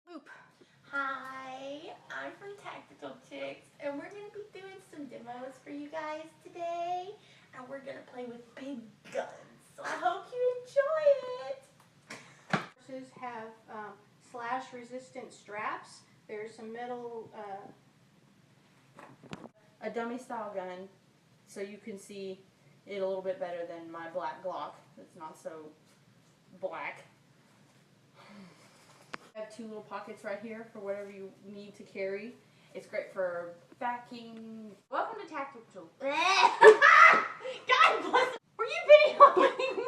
Boop. Hi, I'm from Tactical Chicks, and we're going to be doing some demos for you guys today, and we're going to play with big guns, so I hope you enjoy it. Horses have slash resistant straps. There's some metal, A dummy style gun, so you can see it a little bit better than my black Glock. It's not so black. I have two little pockets right here for whatever you need to carry. It's great for backing. Welcome to Tactical. God bless. Were you videoing me?